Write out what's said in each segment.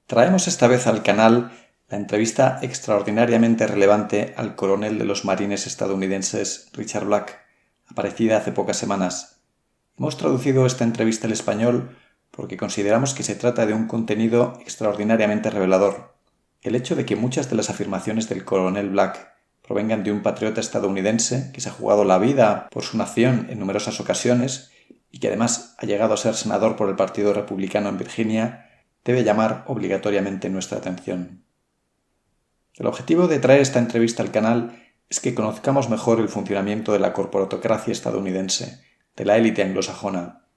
Traemos esta vez al canal la entrevista extraordinariamente relevante al coronel de los marines estadounidenses Richard Black, aparecida hace pocas semanas. Hemos traducido esta entrevista al español porque consideramos que se trata de un contenido extraordinariamente revelador. El hecho de que muchas de las afirmaciones del coronel Black provengan de un patriota estadounidense que se ha jugado la vida por su nación en numerosas ocasiones y que además ha llegado a ser senador por el Partido Republicano en Virginia, debe llamar obligatoriamente nuestra atención. El objetivo de traer esta entrevista al canal es que conozcamos mejor el funcionamiento de la corporatocracia estadounidense, de la élite anglosajona.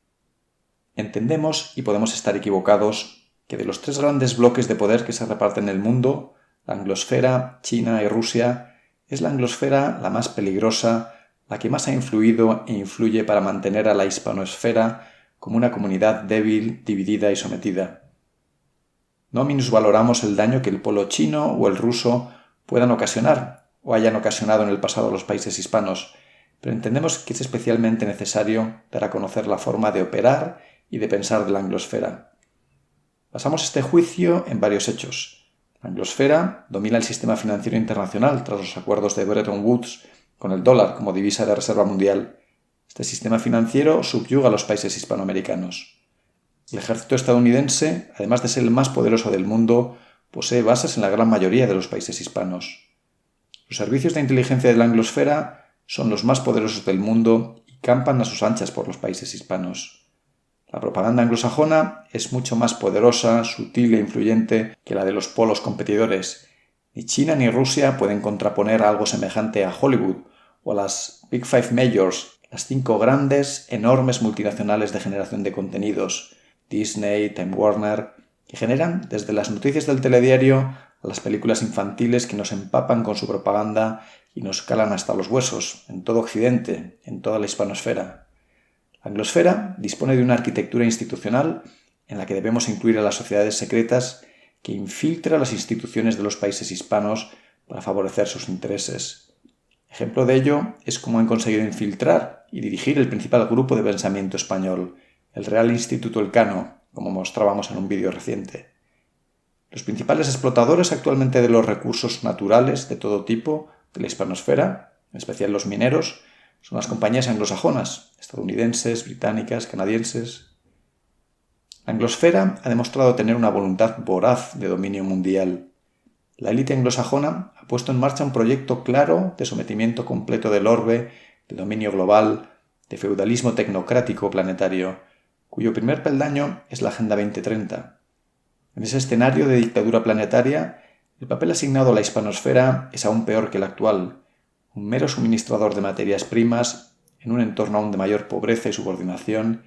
Entendemos, y podemos estar equivocados, que de los tres grandes bloques de poder que se reparten en el mundo, la anglosfera, China y Rusia, es la anglosfera la más peligrosa, la que más ha influido e influye para mantener a la hispanoesfera como una comunidad débil, dividida y sometida. No minusvaloramos el daño que el polo chino o el ruso puedan ocasionar o hayan ocasionado en el pasado a los países hispanos, pero entendemos que es especialmente necesario dar a conocer la forma de operar y de pensar de la anglosfera. Basamos este juicio en varios hechos. La anglosfera domina el sistema financiero internacional tras los acuerdos de Bretton Woods con el dólar como divisa de reserva mundial. Este sistema financiero subyuga a los países hispanoamericanos. El ejército estadounidense, además de ser el más poderoso del mundo, posee bases en la gran mayoría de los países hispanos. Los servicios de inteligencia de la anglosfera son los más poderosos del mundo y campan a sus anchas por los países hispanos. La propaganda anglosajona es mucho más poderosa, sutil e influyente que la de los polos competidores. Ni China ni Rusia pueden contraponer algo semejante a Hollywood o a las Big Five Majors, las 5 grandes, enormes multinacionales de generación de contenidos, Disney, Time Warner, que generan desde las noticias del telediario a las películas infantiles que nos empapan con su propaganda y nos calan hasta los huesos, en todo Occidente, en toda la hispanosfera. La anglosfera dispone de una arquitectura institucional en la que debemos incluir a las sociedades secretas que infiltra las instituciones de los países hispanos para favorecer sus intereses. Ejemplo de ello es cómo han conseguido infiltrar y dirigir el principal grupo de pensamiento español, el Real Instituto Elcano, como mostrábamos en un vídeo reciente. Los principales explotadores actualmente de los recursos naturales de todo tipo de la hispanosfera, en especial los mineros, son las compañías anglosajonas, estadounidenses, británicas, canadienses. La anglosfera ha demostrado tener una voluntad voraz de dominio mundial. La élite anglosajona ha puesto en marcha un proyecto claro de sometimiento completo del orbe, de dominio global, de feudalismo tecnocrático planetario, cuyo primer peldaño es la Agenda 2030. En ese escenario de dictadura planetaria, el papel asignado a la hispanosfera es aún peor que el actual, un mero suministrador de materias primas en un entorno aún de mayor pobreza y subordinación,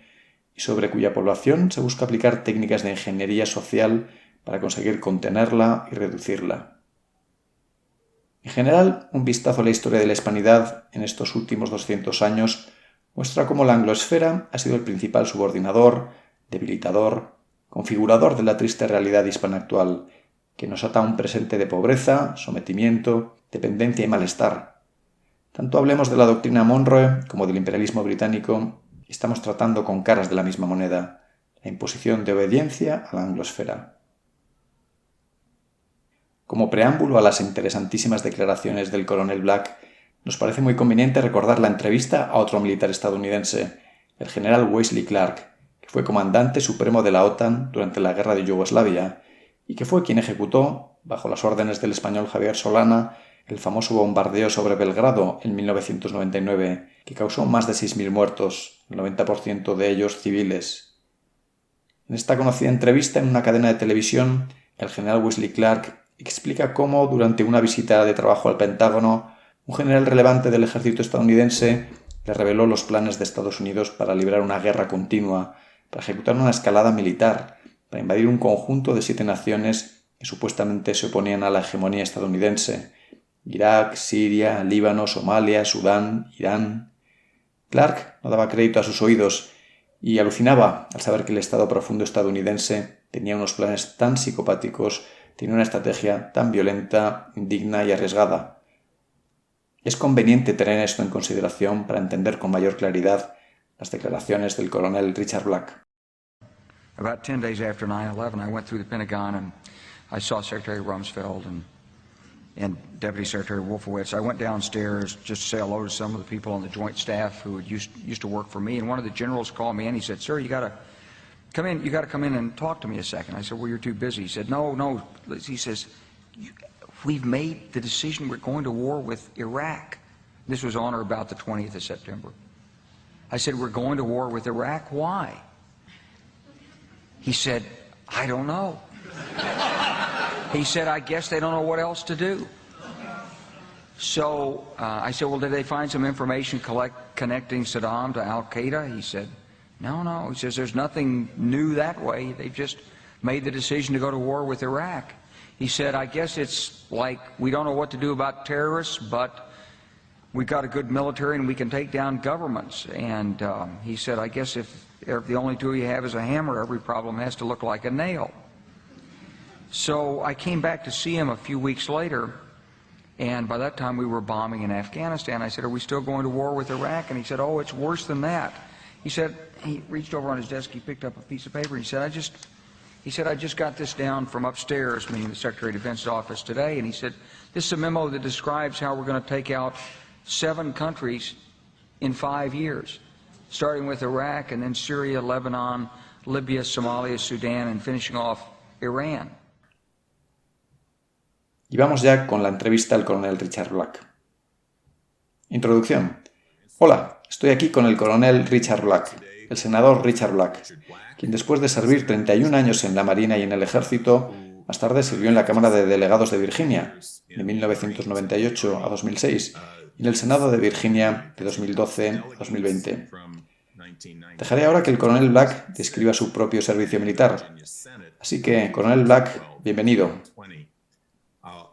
y sobre cuya población se busca aplicar técnicas de ingeniería social para conseguir contenerla y reducirla. En general, un vistazo a la historia de la hispanidad en estos últimos 200 años muestra cómo la anglosfera ha sido el principal subordinador, debilitador, configurador de la triste realidad hispana actual, que nos ata a un presente de pobreza, sometimiento, dependencia y malestar. Tanto hablemos de la doctrina Monroe como del imperialismo británico, estamos tratando con caras de la misma moneda, la imposición de obediencia a la anglosfera. Como preámbulo a las interesantísimas declaraciones del coronel Black, nos parece muy conveniente recordar la entrevista a otro militar estadounidense, el general Wesley Clark, que fue comandante supremo de la OTAN durante la guerra de Yugoslavia y que fue quien ejecutó, bajo las órdenes del español Javier Solana, el famoso bombardeo sobre Belgrado en 1999, que causó más de 6.000 muertos, el 90% de ellos civiles. En esta conocida entrevista en una cadena de televisión, el general Wesley Clark explica cómo, durante una visita de trabajo al Pentágono, un general relevante del ejército estadounidense le reveló los planes de Estados Unidos para librar una guerra continua, para ejecutar una escalada militar, para invadir un conjunto de 7 naciones que supuestamente se oponían a la hegemonía estadounidense: Irak, Siria, Líbano, Somalia, Sudán, Irán. Clark no daba crédito a sus oídos y alucinaba al saber que el Estado profundo estadounidense tenía unos planes tan psicopáticos, tenía una estrategia tan violenta, indigna y arriesgada. Es conveniente tener esto en consideración para entender con mayor claridad las declaraciones del coronel Richard Black. About 10 days after 9/11, I went through the Pentagon and I saw Secretary Rumsfeld and Deputy Secretary Wolfowitz. I went downstairs just to say hello to some of the people on the Joint Staff who used to work for me, and one of the generals called me and he said, "Sir, you got to come in. You got to come in and talk to me a second." I said, "Well, you're too busy." He said, "No." He says, "We've made the decision. We're going to war with Iraq." This was on or about the 20th of September. I said, "We're going to war with Iraq. Why?" He said, "I don't know." He said, "I guess they don't know what else to do." So I said, "Well, did they find some information connecting Saddam to Al-Qaeda?" He said, No. He says, "There's nothing new that way. They've just made the decision to go to war with Iraq." He said, "I guess it's like we don't know what to do about terrorists, but we've got a good military and we can take down governments." And he said, "I guess if the only tool you have is a hammer, every problem has to look like a nail." So I came back to see him a few weeks later, and by that time we were bombing in Afghanistan. I said, "Are we still going to war with Iraq?" And he said, "Oh, it's worse than that." He said, he reached over on his desk, he picked up a piece of paper, he said, I just got this down from upstairs, meaning the Secretary of Defense's office today, and he said, "This is a memo that describes how we're going to take out 7 countries in 5 years, starting with Iraq and then Syria, Lebanon, Libya, Somalia, Sudan, and finishing off Iran." Y vamos ya con la entrevista al coronel Richard Black. Introducción. Hola, estoy aquí con el coronel Richard Black, el senador Richard Black, quien después de servir 31 años en la Marina y en el Ejército, más tarde sirvió en la Cámara de Delegados de Virginia, de 1998 a 2006, y en el Senado de Virginia, de 2012 a 2020. Dejaré ahora que el coronel Black describa su propio servicio militar. Así que, coronel Black, bienvenido.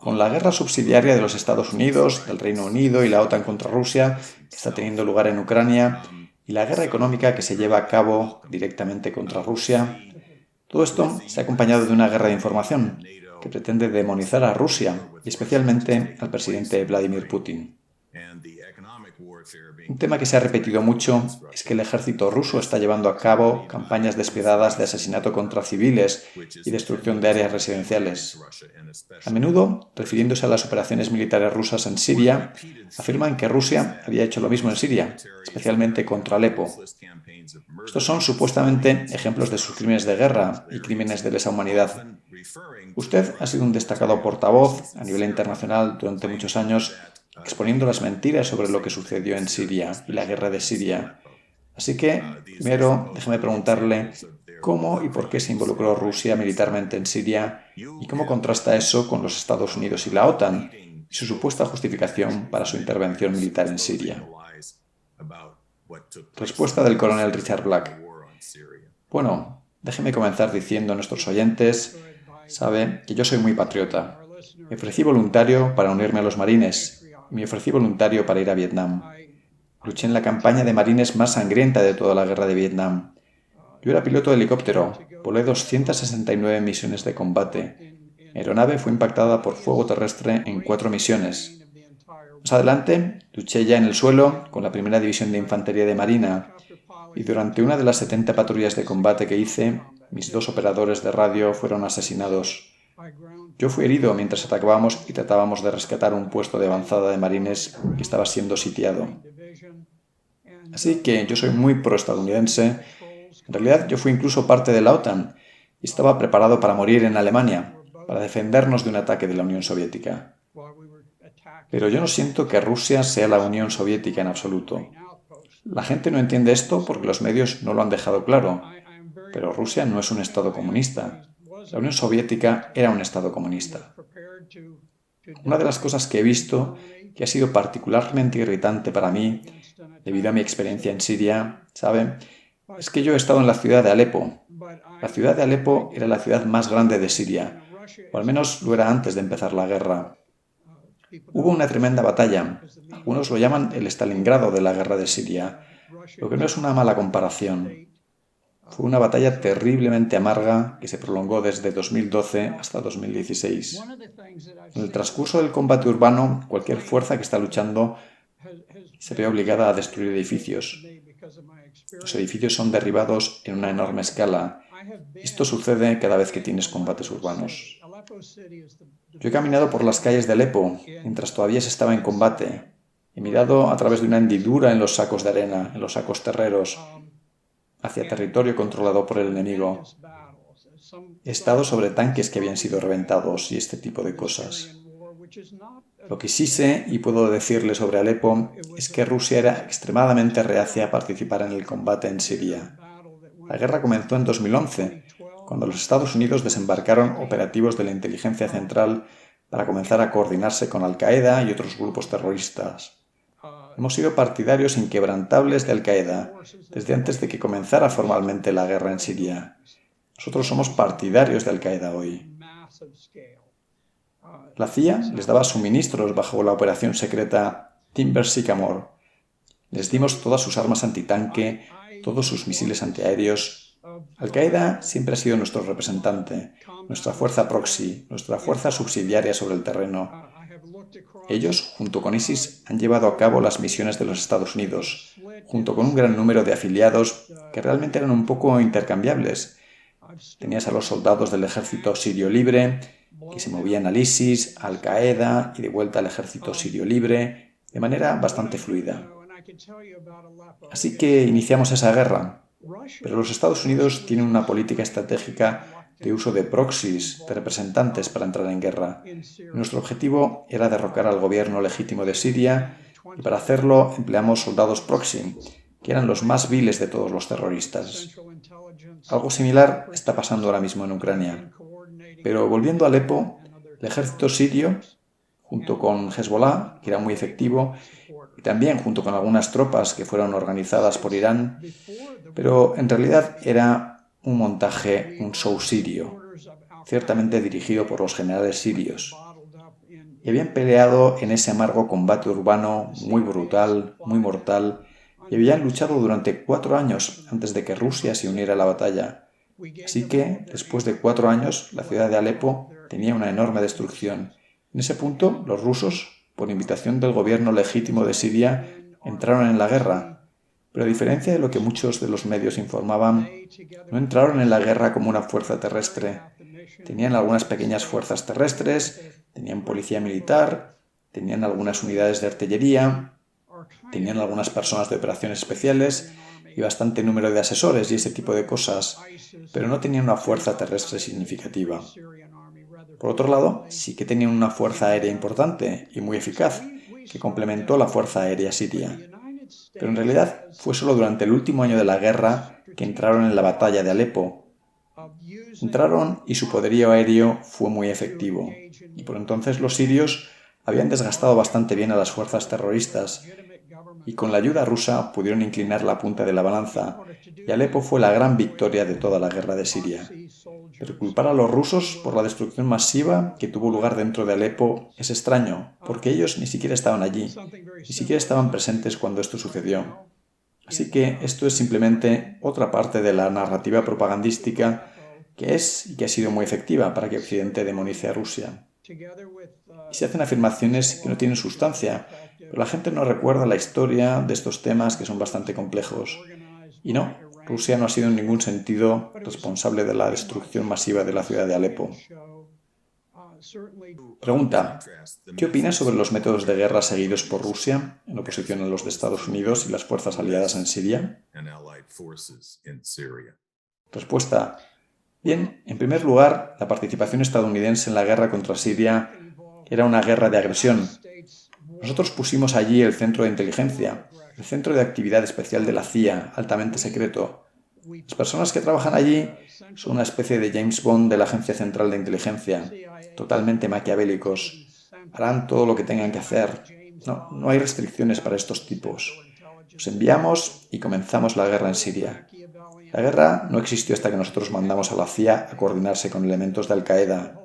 Con la guerra subsidiaria de los Estados Unidos, del Reino Unido y la OTAN contra Rusia, que está teniendo lugar en Ucrania, y la guerra económica que se lleva a cabo directamente contra Rusia, todo esto se ha acompañado de una guerra de información que pretende demonizar a Rusia y especialmente al presidente Vladimir Putin. Un tema que se ha repetido mucho es que el ejército ruso está llevando a cabo campañas despiadadas de asesinato contra civiles y destrucción de áreas residenciales. A menudo, refiriéndose a las operaciones militares rusas en Siria, afirman que Rusia había hecho lo mismo en Siria, especialmente contra Alepo. Estos son supuestamente ejemplos de sus crímenes de guerra y crímenes de lesa humanidad. Usted ha sido un destacado portavoz a nivel internacional durante muchos años, exponiendo las mentiras sobre lo que sucedió en Siria y la guerra de Siria. Así que, primero, déjeme preguntarle cómo y por qué se involucró Rusia militarmente en Siria y cómo contrasta eso con los Estados Unidos y la OTAN y su supuesta justificación para su intervención militar en Siria. Respuesta del coronel Richard Black. Bueno, déjeme comenzar diciendo a nuestros oyentes, sabe que yo soy muy patriota. Me ofrecí voluntario para unirme a los marines. Me ofrecí voluntario para ir a Vietnam. Luché en la campaña de marines más sangrienta de toda la guerra de Vietnam. Yo era piloto de helicóptero, volé 269 misiones de combate. Mi aeronave fue impactada por fuego terrestre en 4 misiones. Más adelante, luché ya en el suelo con la primera división de infantería de Marina y durante una de las 70 patrullas de combate que hice, mis 2 operadores de radio fueron asesinados. Yo fui herido mientras atacábamos y tratábamos de rescatar un puesto de avanzada de marines que estaba siendo sitiado. Así que yo soy muy proestadounidense. En realidad yo fui incluso parte de la OTAN y estaba preparado para morir en Alemania, para defendernos de un ataque de la Unión Soviética. Pero yo no siento que Rusia sea la Unión Soviética en absoluto. La gente no entiende esto porque los medios no lo han dejado claro, pero Rusia no es un estado comunista. La Unión Soviética era un estado comunista. Una de las cosas que he visto que ha sido particularmente irritante para mí, debido a mi experiencia en Siria, ¿sabe?, es que yo he estado en la ciudad de Alepo. La ciudad de Alepo era la ciudad más grande de Siria, o al menos lo era antes de empezar la guerra. Hubo una tremenda batalla. Algunos lo llaman el Stalingrado de la guerra de Siria, lo que no es una mala comparación. Fue una batalla terriblemente amarga que se prolongó desde 2012 hasta 2016. En el transcurso del combate urbano, cualquier fuerza que está luchando Se ve obligada a destruir edificios. Los edificios son derribados en una enorme escala. Esto sucede cada vez que tienes combates urbanos. Yo he caminado por las calles de Alepo mientras todavía se estaba en combate. He mirado a través de una hendidura en los sacos de arena, en los sacos terreros, hacia territorio controlado por el enemigo. He estado sobre tanques que habían sido reventados y este tipo de cosas. Lo que sí sé y puedo decirle sobre Alepo es que Rusia era extremadamente reacia a participar en el combate en Siria. La guerra comenzó en 2011, cuando los Estados Unidos desembarcaron operativos de la inteligencia central para comenzar a coordinarse con Al-Qaeda y otros grupos terroristas. Hemos sido partidarios inquebrantables de Al-Qaeda desde antes de que comenzara formalmente la guerra en Siria. Nosotros somos partidarios de Al-Qaeda hoy. La CIA les daba suministros bajo la operación secreta Timber Sycamore. Les dimos todas sus armas antitanque, todos sus misiles antiaéreos. Al-Qaeda siempre ha sido nuestro representante, nuestra fuerza proxy, nuestra fuerza subsidiaria sobre el terreno. Ellos, junto con ISIS, han llevado a cabo las misiones de los Estados Unidos, junto con un gran número de afiliados que realmente eran un poco intercambiables. Tenías a los soldados del ejército sirio libre, que se movían al ISIS, a Al-Qaeda y de vuelta al ejército sirio libre, de manera bastante fluida. Así que iniciamos esa guerra, pero los Estados Unidos tienen una política estratégica de uso de proxies, de representantes para entrar en guerra. Nuestro objetivo era derrocar al gobierno legítimo de Siria y para hacerlo empleamos soldados proxy, que eran los más viles de todos los terroristas. Algo similar está pasando ahora mismo en Ucrania. Pero volviendo a Alepo, el ejército sirio, junto con Hezbollah, que era muy efectivo, y también junto con algunas tropas que fueron organizadas por Irán, pero en realidad era un montaje, un show sirio, ciertamente dirigido por los generales sirios. Y habían peleado en ese amargo combate urbano muy brutal, muy mortal, y habían luchado durante 4 años antes de que Rusia se uniera a la batalla. Así que, después de 4 años, la ciudad de Alepo tenía una enorme destrucción. En ese punto, los rusos, por invitación del gobierno legítimo de Siria, entraron en la guerra. Pero a diferencia de lo que muchos de los medios informaban, no entraron en la guerra como una fuerza terrestre. Tenían algunas pequeñas fuerzas terrestres, tenían policía militar, tenían algunas unidades de artillería, tenían algunas personas de operaciones especiales y bastante número de asesores y ese tipo de cosas, pero no tenían una fuerza terrestre significativa. Por otro lado, sí que tenían una fuerza aérea importante y muy eficaz, que complementó la fuerza aérea siria. Pero en realidad fue solo durante el último año de la guerra que entraron en la batalla de Alepo. Entraron y su poderío aéreo fue muy efectivo, y por entonces los sirios habían desgastado bastante bien a las fuerzas terroristas, y con la ayuda rusa pudieron inclinar la punta de la balanza, y Alepo fue la gran victoria de toda la guerra de Siria. Pero culpar a los rusos por la destrucción masiva que tuvo lugar dentro de Alepo es extraño, porque ellos ni siquiera estaban allí, ni siquiera estaban presentes cuando esto sucedió. Así que esto es simplemente otra parte de la narrativa propagandística que es y que ha sido muy efectiva para que Occidente demonice a Rusia. Y se hacen afirmaciones que no tienen sustancia, pero la gente no recuerda la historia de estos temas que son bastante complejos. Y no, Rusia no ha sido en ningún sentido responsable de la destrucción masiva de la ciudad de Alepo. Pregunta: ¿qué opinas sobre los métodos de guerra seguidos por Rusia en oposición a los de Estados Unidos y las fuerzas aliadas en Siria? Respuesta: bien, en primer lugar, la participación estadounidense en la guerra contra Siria era una guerra de agresión. Nosotros pusimos allí el centro de inteligencia, el centro de actividad especial de la CIA, altamente secreto. Las personas que trabajan allí son una especie de James Bond de la Agencia Central de Inteligencia, totalmente maquiavélicos. Harán todo lo que tengan que hacer. No hay restricciones para estos tipos. Los enviamos y comenzamos la guerra en Siria. La guerra no existió hasta que nosotros mandamos a la CIA a coordinarse con elementos de Al-Qaeda.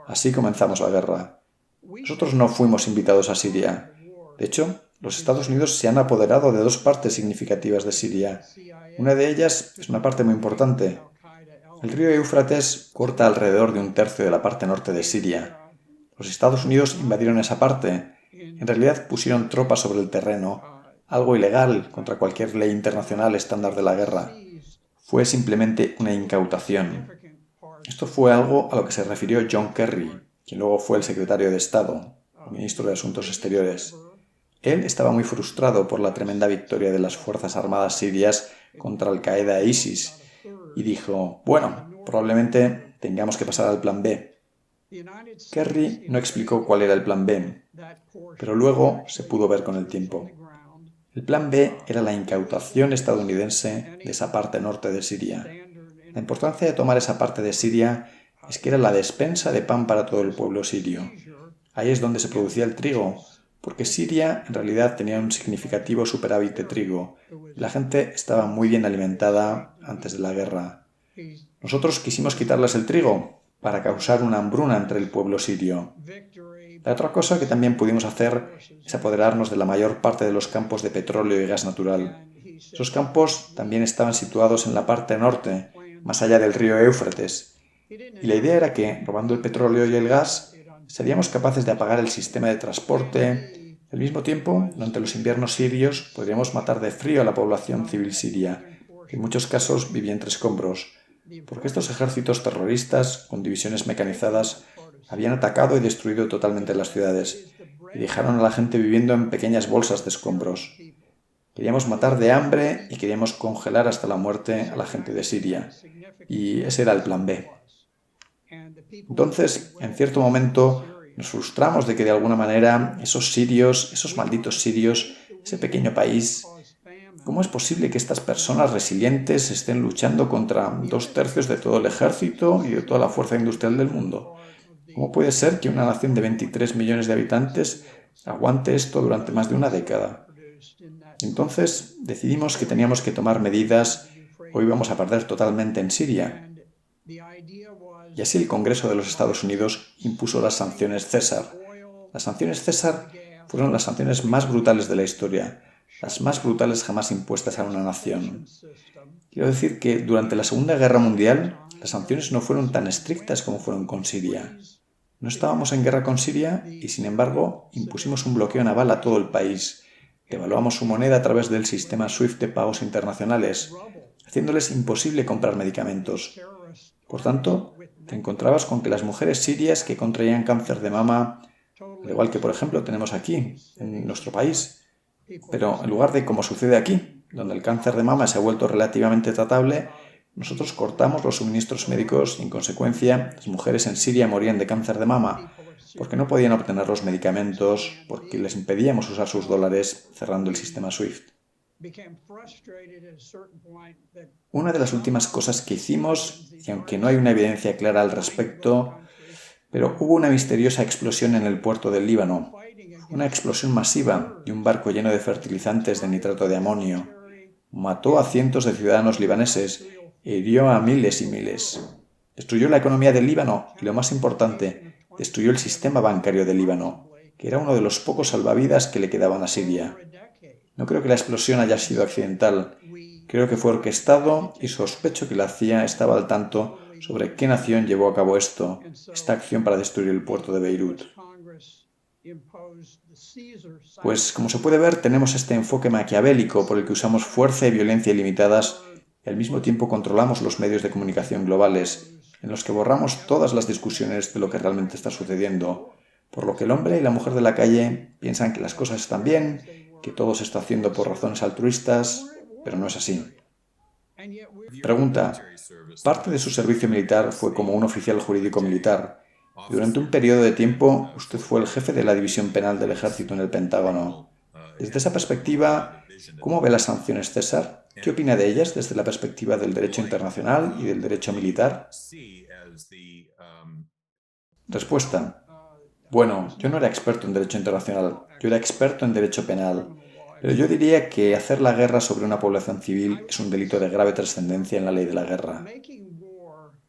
Así comenzamos la guerra. Nosotros no fuimos invitados a Siria. De hecho, los Estados Unidos se han apoderado de 2 partes significativas de Siria. Una de ellas es una parte muy importante. El río Éufrates corta alrededor de 1/3 de la parte norte de Siria. Los Estados Unidos invadieron esa parte En realidad pusieron tropas sobre el terreno, algo ilegal contra cualquier ley internacional estándar de la guerra. Fue simplemente una incautación. Esto fue algo a lo que se refirió John Kerry, quien luego fue el secretario de Estado, o ministro de Asuntos Exteriores. Él estaba muy frustrado por la tremenda victoria de las Fuerzas Armadas sirias contra Al-Qaeda e ISIS y dijo, bueno, probablemente tengamos que pasar al plan B. Kerry no explicó cuál era el plan B, pero luego se pudo ver con el tiempo. El plan B era la incautación estadounidense de esa parte norte de Siria. La importancia de tomar esa parte de Siria es que era la despensa de pan para todo el pueblo sirio. Ahí es donde se producía el trigo, porque Siria en realidad tenía un significativo superávit de trigo y la gente estaba muy bien alimentada antes de la guerra. Nosotros quisimos quitarles el trigo para causar una hambruna entre el pueblo sirio. La otra cosa que también pudimos hacer es apoderarnos de la mayor parte de los campos de petróleo y gas natural. Esos campos también estaban situados en la parte norte, más allá del río Éufrates. Y la idea era que, robando el petróleo y el gas, seríamos capaces de apagar el sistema de transporte. Al mismo tiempo, durante los inviernos sirios, podríamos matar de frío a la población civil siria, que en muchos casos vivía entre escombros, porque estos ejércitos terroristas, con divisiones mecanizadas, habían atacado y destruido totalmente las ciudades y dejaron a la gente viviendo en pequeñas bolsas de escombros. Queríamos matar de hambre y queríamos congelar hasta la muerte a la gente de Siria. Y ese era el plan B. Entonces, en cierto momento, nos frustramos de que de alguna manera esos sirios, esos malditos sirios, ese pequeño país, ¿cómo es posible que estas personas resilientes estén luchando contra 2/3 de todo el ejército y de toda la fuerza industrial del mundo? ¿Cómo puede ser que una nación de 23 millones de habitantes aguante esto durante más de una década? Entonces decidimos que teníamos que tomar medidas o íbamos a perder totalmente en Siria. Y así el Congreso de los Estados Unidos impuso las sanciones César. Las sanciones César fueron las sanciones más brutales de la historia, las más brutales jamás impuestas a una nación. Quiero decir que durante la Segunda Guerra Mundial las sanciones no fueron tan estrictas como fueron con Siria. No estábamos en guerra con Siria y, sin embargo, impusimos un bloqueo naval a todo el país. Devaluamos su moneda a través del sistema SWIFT de pagos internacionales, haciéndoles imposible comprar medicamentos. Por tanto, te encontrabas con que las mujeres sirias que contraían cáncer de mama, al igual que por ejemplo tenemos aquí, en nuestro país, pero en lugar de como sucede aquí, donde el cáncer de mama se ha vuelto relativamente tratable, nosotros cortamos los suministros médicos y en consecuencia las mujeres en Siria morían de cáncer de mama porque no podían obtener los medicamentos, porque les impedíamos usar sus dólares cerrando el sistema SWIFT. Una de las últimas cosas que hicimos, y aunque no hay una evidencia clara al respecto, pero hubo una misteriosa explosión en el puerto del Líbano. Una explosión masiva de un barco lleno de fertilizantes de nitrato de amonio. Mató a cientos de ciudadanos libaneses e hirió a miles y miles. Destruyó la economía del Líbano y, lo más importante, destruyó el sistema bancario del Líbano, que era uno de los pocos salvavidas que le quedaban a Siria. No creo que la explosión haya sido accidental. Creo que fue orquestado y sospecho que la CIA estaba al tanto sobre qué nación llevó a cabo esta acción para destruir el puerto de Beirut. Pues, como se puede ver, tenemos este enfoque maquiavélico por el que usamos fuerza y violencia ilimitadas y al mismo tiempo controlamos los medios de comunicación globales, en los que borramos todas las discusiones de lo que realmente está sucediendo, por lo que el hombre y la mujer de la calle piensan que las cosas están bien, que todo se está haciendo por razones altruistas, pero no es así. Pregunta: parte de su servicio militar fue como un oficial jurídico militar. Y durante un periodo de tiempo, usted fue el jefe de la división penal del ejército en el Pentágono. Desde esa perspectiva, ¿cómo ve las sanciones César? ¿Qué opina de ellas desde la perspectiva del derecho internacional y del derecho militar? Respuesta: bueno, yo no era experto en derecho internacional, yo era experto en derecho penal. Pero yo diría que hacer la guerra sobre una población civil es un delito de grave trascendencia en la ley de la guerra.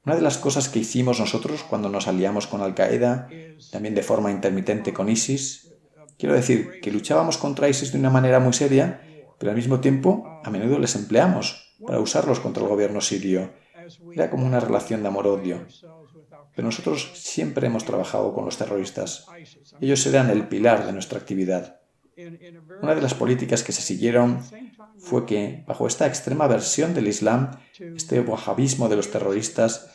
Una de las cosas que hicimos nosotros cuando nos aliamos con Al-Qaeda, también de forma intermitente con ISIS, quiero decir que luchábamos contra ISIS de una manera muy seria, pero al mismo tiempo a menudo les empleamos para usarlos contra el gobierno sirio. Era como una relación de amor-odio. Pero nosotros siempre hemos trabajado con los terroristas. Ellos eran el pilar de nuestra actividad. Una de las políticas que se siguieron fue que, bajo esta extrema versión del Islam, este wahabismo de los terroristas,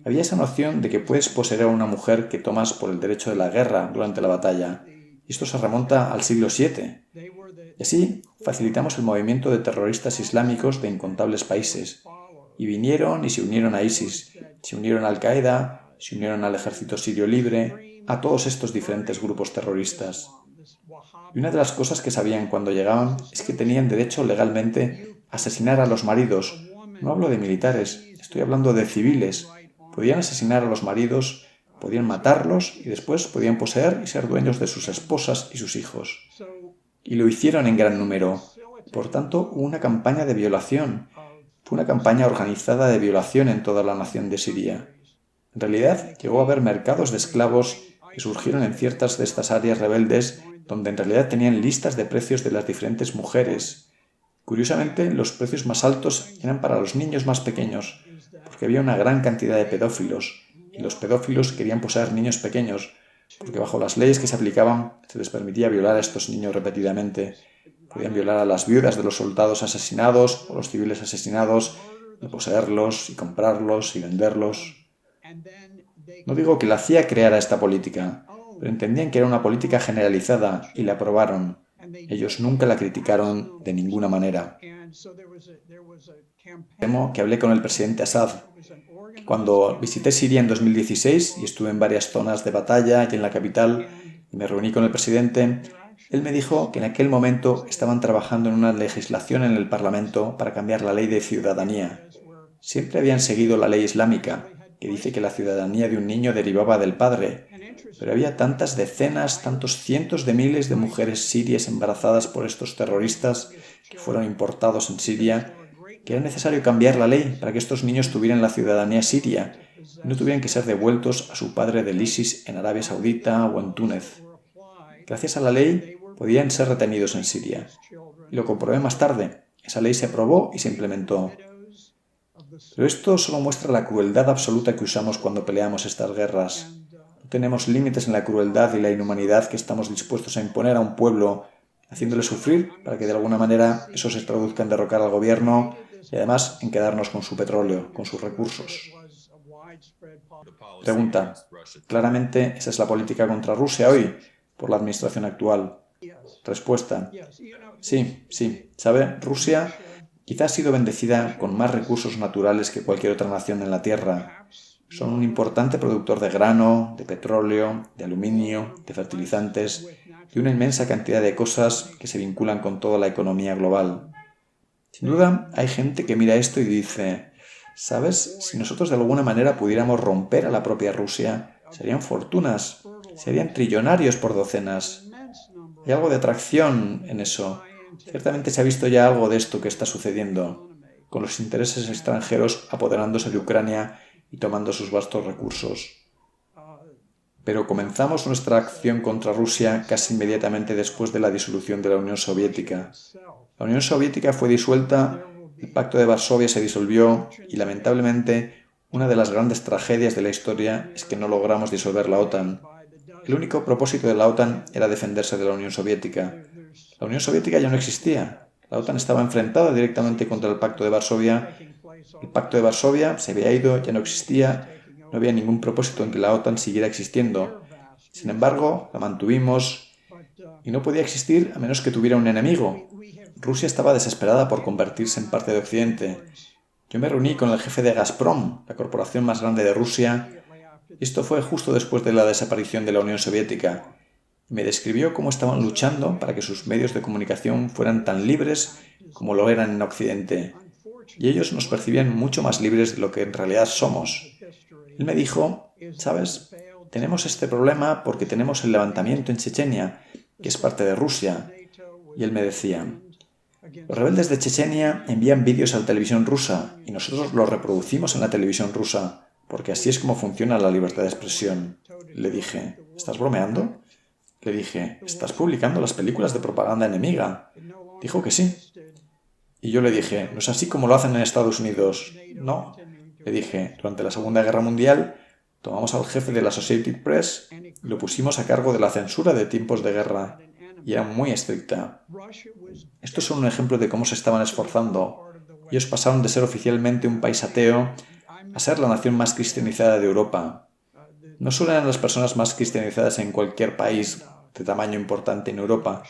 había esa noción de que puedes poseer a una mujer que tomas por el derecho de la guerra durante la batalla. Y esto se remonta al siglo VII. Y así facilitamos el movimiento de terroristas islámicos de incontables países. Y vinieron y se unieron a ISIS, se unieron a Al-Qaeda, se unieron al Ejército Sirio Libre, a todos estos diferentes grupos terroristas. Y una de las cosas que sabían cuando llegaban es que tenían derecho legalmente a asesinar a los maridos. No hablo de militares, estoy hablando de civiles. Podían asesinar a los maridos, podían matarlos y después podían poseer y ser dueños de sus esposas y sus hijos. Y lo hicieron en gran número. Por tanto, hubo una campaña de violación. Fue una campaña organizada de violación en toda la nación de Siria. En realidad, llegó a haber mercados de esclavos que surgieron en ciertas de estas áreas rebeldes donde en realidad tenían listas de precios de las diferentes mujeres. Curiosamente, los precios más altos eran para los niños más pequeños, porque había una gran cantidad de pedófilos, y los pedófilos querían poseer niños pequeños, porque bajo las leyes que se aplicaban se les permitía violar a estos niños repetidamente. Podían violar a las viudas de los soldados asesinados o los civiles asesinados, y poseerlos, y comprarlos, y venderlos. No digo que la CIA creara esta política, pero entendían que era una política generalizada y la aprobaron. Ellos nunca la criticaron de ninguna manera. Temo que hablé con el presidente Assad. Cuando visité Siria en 2016 y estuve en varias zonas de batalla y en la capital y me reuní con el presidente, él me dijo que en aquel momento estaban trabajando en una legislación en el Parlamento para cambiar la ley de ciudadanía. Siempre habían seguido la ley islámica, que dice que la ciudadanía de un niño derivaba del padre, pero había tantas decenas, tantos cientos de miles de mujeres sirias embarazadas por estos terroristas que fueron importados en Siria, que era necesario cambiar la ley para que estos niños tuvieran la ciudadanía siria y no tuvieran que ser devueltos a su padre del ISIS en Arabia Saudita o en Túnez. Gracias a la ley podían ser retenidos en Siria. Y lo comprobé más tarde. Esa ley se aprobó y se implementó. Pero esto solo muestra la crueldad absoluta que usamos cuando peleamos estas guerras. No tenemos límites en la crueldad y la inhumanidad que estamos dispuestos a imponer a un pueblo, haciéndole sufrir para que de alguna manera eso se traduzca en derrocar al gobierno y además en quedarnos con su petróleo, con sus recursos. Pregunta. Claramente esa es la política contra Rusia hoy, por la administración actual. Respuesta. Sí. ¿Sabe? Rusia quizá ha sido bendecida con más recursos naturales que cualquier otra nación en la Tierra. Son un importante productor de grano, de petróleo, de aluminio, de fertilizantes y una inmensa cantidad de cosas que se vinculan con toda la economía global. Sin duda, hay gente que mira esto y dice, ¿sabes? Si nosotros de alguna manera pudiéramos romper a la propia Rusia, serían fortunas, serían trillonarios por docenas. Hay algo de atracción en eso. Ciertamente se ha visto ya algo de esto que está sucediendo, con los intereses extranjeros apoderándose de Ucrania y tomando sus vastos recursos. Pero comenzamos nuestra acción contra Rusia casi inmediatamente después de la disolución de la Unión Soviética. La Unión Soviética fue disuelta, el Pacto de Varsovia se disolvió y, lamentablemente, una de las grandes tragedias de la historia es que no logramos disolver la OTAN. El único propósito de la OTAN era defenderse de la Unión Soviética. La Unión Soviética ya no existía. La OTAN estaba enfrentada directamente contra el Pacto de Varsovia. El Pacto de Varsovia se había ido, ya no existía. No había ningún propósito en que la OTAN siguiera existiendo. Sin embargo, la mantuvimos y no podía existir a menos que tuviera un enemigo. Rusia estaba desesperada por convertirse en parte de Occidente. Yo me reuní con el jefe de Gazprom, la corporación más grande de Rusia. Esto fue justo después de la desaparición de la Unión Soviética. Me describió cómo estaban luchando para que sus medios de comunicación fueran tan libres como lo eran en Occidente. Y ellos nos percibían mucho más libres de lo que en realidad somos. Él me dijo, ¿sabes? Tenemos este problema porque tenemos el levantamiento en Chechenia, que es parte de Rusia. Y él me decía, los rebeldes de Chechenia envían vídeos a la televisión rusa y nosotros los reproducimos en la televisión rusa, porque así es como funciona la libertad de expresión. Le dije, ¿estás bromeando? Le dije, ¿estás publicando las películas de propaganda enemiga? Dijo que sí. Y yo le dije, ¿no es así como lo hacen en Estados Unidos? No. Le dije, durante la Segunda Guerra Mundial, tomamos al jefe de la Associated Press y lo pusimos a cargo de la censura de tiempos de guerra, y era muy estricta. Esto es un ejemplo de cómo se estaban esforzando. Ellos pasaron de ser oficialmente un país ateo a ser la nación más cristianizada de Europa. No solo eran las personas más cristianizadas en cualquier país de tamaño importante en Europa,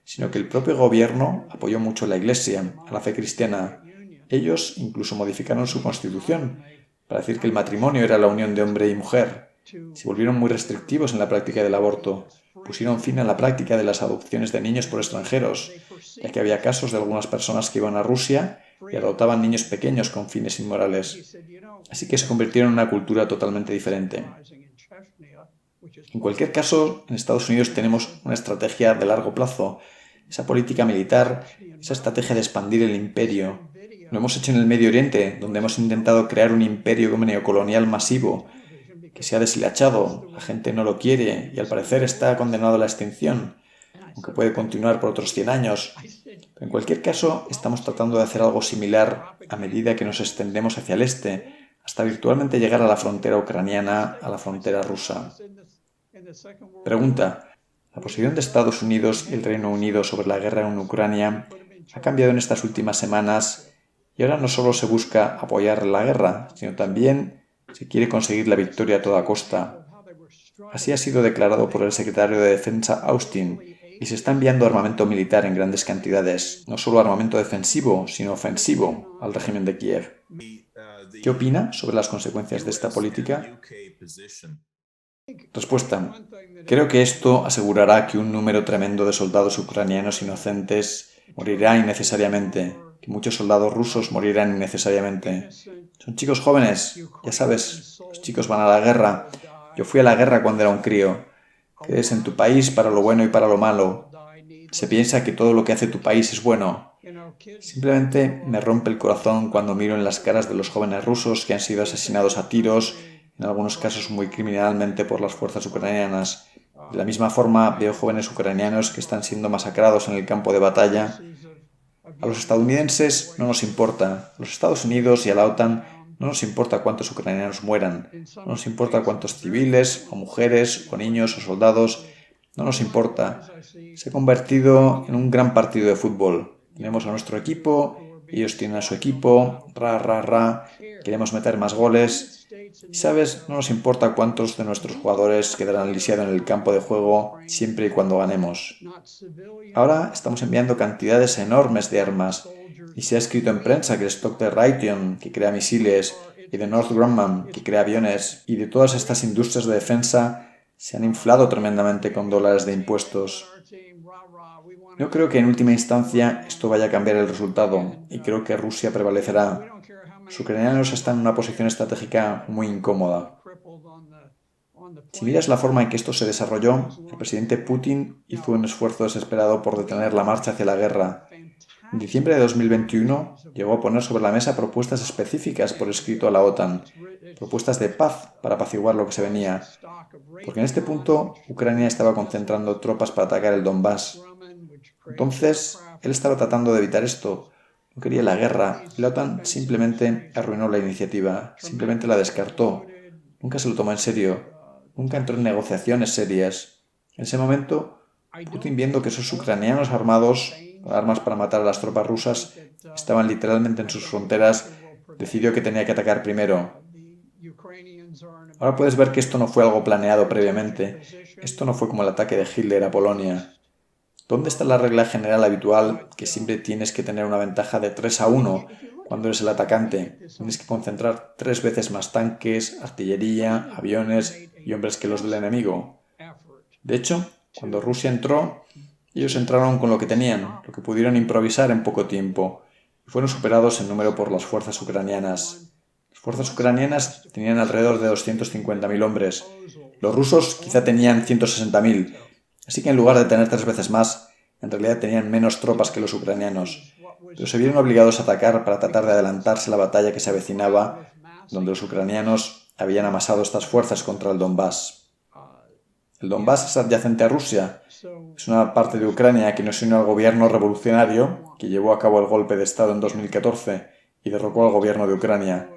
sino que el propio gobierno apoyó mucho a la Iglesia, a la fe cristiana. Ellos incluso modificaron su constitución para decir que el matrimonio era la unión de hombre y mujer. Se volvieron muy restrictivos en la práctica del aborto. Pusieron fin a la práctica de las adopciones de niños por extranjeros, ya que había casos de algunas personas que iban a Rusia y adoptaban niños pequeños con fines inmorales. Así que se convirtieron en una cultura totalmente diferente. En cualquier caso, en Estados Unidos tenemos una estrategia de largo plazo. Esa política militar, esa estrategia de expandir el imperio. Lo hemos hecho en el Medio Oriente, donde hemos intentado crear un imperio neocolonial masivo que se ha deshilachado, la gente no lo quiere y al parecer está condenado a la extinción, aunque puede continuar por otros 100 años. Pero en cualquier caso, estamos tratando de hacer algo similar a medida que nos extendemos hacia el este, hasta virtualmente llegar a la frontera ucraniana, a la frontera rusa. Pregunta: ¿la posición de Estados Unidos y el Reino Unido sobre la guerra en Ucrania ha cambiado en estas últimas semanas y ahora no solo se busca apoyar la guerra, sino también se quiere conseguir la victoria a toda costa? Así ha sido declarado por el secretario de Defensa Austin, y se está enviando armamento militar en grandes cantidades, no solo armamento defensivo, sino ofensivo al régimen de Kiev. ¿Qué opina sobre las consecuencias de esta política? Respuesta: creo que esto asegurará que un número tremendo de soldados ucranianos inocentes morirá innecesariamente, que muchos soldados rusos morirán innecesariamente. Son chicos jóvenes, ya sabes, los chicos van a la guerra. Yo fui a la guerra cuando era un crío. Crees en tu país para lo bueno y para lo malo. Se piensa que todo lo que hace tu país es bueno. Simplemente me rompe el corazón cuando miro en las caras de los jóvenes rusos que han sido asesinados a tiros, en algunos casos muy criminalmente, por las fuerzas ucranianas. De la misma forma, veo jóvenes ucranianos que están siendo masacrados en el campo de batalla. A los estadounidenses no nos importa. A los Estados Unidos y a la OTAN no nos importa cuántos ucranianos mueran. No nos importa cuántos civiles, o mujeres, o niños, o soldados. No nos importa. Se ha convertido en un gran partido de fútbol. Tenemos a nuestro equipo, ellos tienen a su equipo, queremos meter más goles. Y sabes, no nos importa cuántos de nuestros jugadores quedarán lisiados en el campo de juego siempre y cuando ganemos. Ahora estamos enviando cantidades enormes de armas, y se ha escrito en prensa que el stock de Raytheon, que crea misiles, y de Northrop Grumman, que crea aviones, y de todas estas industrias de defensa se han inflado tremendamente con dólares de impuestos. No creo que en última instancia esto vaya a cambiar el resultado, y creo que Rusia prevalecerá. Los ucranianos están en una posición estratégica muy incómoda. Si miras la forma en que esto se desarrolló, el presidente Putin hizo un esfuerzo desesperado por detener la marcha hacia la guerra. En diciembre de 2021 llegó a poner sobre la mesa propuestas específicas por escrito a la OTAN, propuestas de paz para apaciguar lo que se venía, porque en este punto Ucrania estaba concentrando tropas para atacar el Donbass. Entonces, él estaba tratando de evitar esto. No quería la guerra, y la OTAN simplemente arruinó la iniciativa, simplemente la descartó. Nunca se lo tomó en serio, nunca entró en negociaciones serias. En ese momento, Putin, viendo que esos ucranianos armados, con armas para matar a las tropas rusas, estaban literalmente en sus fronteras, decidió que tenía que atacar primero. Ahora puedes ver que esto no fue algo planeado previamente. Esto no fue como el ataque de Hitler a Polonia. ¿Dónde está la regla general habitual que siempre tienes que tener una ventaja de 3-1 cuando eres el atacante? Tienes que concentrar 3 veces más tanques, artillería, aviones y hombres que los del enemigo. De hecho, cuando Rusia entró, ellos entraron con lo que tenían, lo que pudieron improvisar en poco tiempo, y fueron superados en número por las fuerzas ucranianas. Las fuerzas ucranianas tenían alrededor de 250.000 hombres. Los rusos quizá tenían 160.000. Así que en lugar de tener 3 veces más, en realidad tenían menos tropas que los ucranianos, pero se vieron obligados a atacar para tratar de adelantarse a la batalla que se avecinaba, donde los ucranianos habían amasado estas fuerzas contra el Donbass. El Donbass es adyacente a Rusia, es una parte de Ucrania que no se unió al gobierno revolucionario que llevó a cabo el golpe de Estado en 2014 y derrocó al gobierno de Ucrania.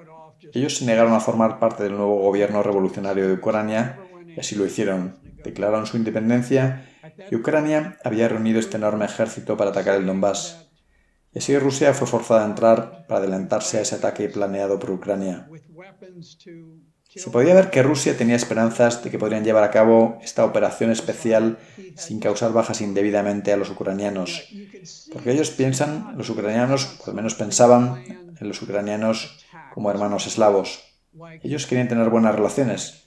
Ellos se negaron a formar parte del nuevo gobierno revolucionario de Ucrania y así lo hicieron. Declararon su independencia y Ucrania había reunido este enorme ejército para atacar el Donbass. Y así Rusia fue forzada a entrar para adelantarse a ese ataque planeado por Ucrania. Se podía ver que Rusia tenía esperanzas de que podrían llevar a cabo esta operación especial sin causar bajas indebidamente a los ucranianos. Porque ellos piensan, los ucranianos, o al menos pensaban, en los ucranianos como hermanos eslavos. Ellos querían tener buenas relaciones.